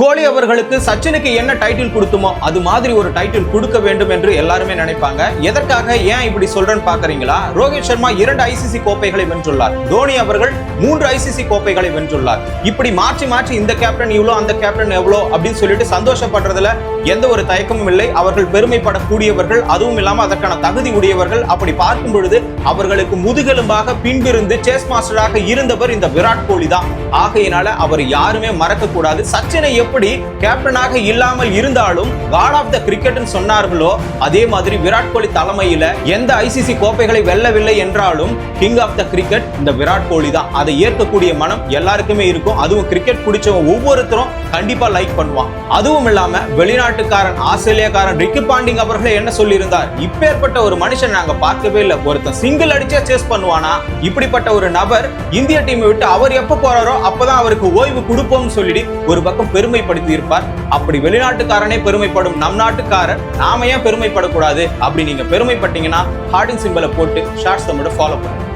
கோலி அவர்களுக்கு சச்சினுக்கு என்ன டைட்டில் கொடுத்துமோ அது மாதிரி ஒரு டைட்டில் கொடுக்க வேண்டும் என்று எல்லாருமே நினைப்பாங்க. எதற்காக ஏன் இப்படி சொல்றேன்னு பாக்குறீங்களா? ரோஹித் சர்மா 2 ஐசிசி கோப்பைகளை வென்றுள்ளார். தோனி அவர்கள் 3 ஐசிசி கோப்பைகளை வென்றுள்ளார். இப்படி மாற்றி மாற்றி இந்த கேப்டன் இவ்வளோ அந்த கேப்டன் எவ்வளோ அப்படின்னு சொல்லிட்டு சந்தோஷப்படுறதுல எந்த ஒரு தயக்கமும் இல்லை. அவர்கள் பெருமைப்படக்கூடியவர்கள், அதுவும் இல்லாம அதற்கான தகுதி உடையவர்கள். அப்படி பார்க்கும் பொழுது அவர்களுக்கு முதுகெலும்பாக பின்பிருந்து சேஸ் மாஸ்டராக இருந்தவர் இந்த விராட் கோலி தான். ஆகையினால அவர் யாருமே மறக்க கூடாது. சச்சினை எப்படி கேப்டனாக இல்லாமல் இருந்தாலும் காட் ஆஃப் த கிரிக்கெட் சொன்னார்களோ அதே மாதிரி விராட் கோலி தலைமையில எந்த ஐசிசி கோப்பைகளை வெல்லவில்லை என்றாலும் கிங் ஆஃப் த கிரிக்கெட் இந்த விராட் கோலி தான். அதை ஏற்கக்கூடிய மனம் எல்லாருக்குமே இருக்கும். அதுவும் கிரிக்கெட் பிடிச்சவங்க ஒவ்வொருத்தரும் கண்டிப்பா லைக் பண்ணுவான். அதுவும் இல்லாம வெளிநாட்டுக்காரன் ஆஸ்திரேலியாக்காரன் ரிக்கி பாண்டிங் அவர்களே என்ன சொல்லி இருந்தார், இப்பேற்பட்ட ஒரு மனுஷன் நாங்க பார்க்கவே இல்லை, ஒருத்தன் சிங்கிள் அடிச்சே சேஸ் பண்ணுவானா, இப்படிப்பட்ட ஒரு நபர் இந்திய டீமை விட்டு அவர் எப்ப போறாரோ அப்பதான் அவருக்கு ஓய்வு கொடுப்போம்னு சொல்லிட்டு ஒரு பக்கம் பெருமைப்படுத்தி இருப்பார். அப்படி வெளிநாட்டுக்காரனே பெருமைப்படும் நம் நாட்டுக்காரர் நாம ஏன் பெருமைப்படக்கூடாது? அப்படி நீங்க பெருமைப்பட்டீங்கன்னா ஹார்டின் சிம்பலை போட்டு ஷார்ட்ஸ் தமிழை ஃபாலோ பண்ணுங்க.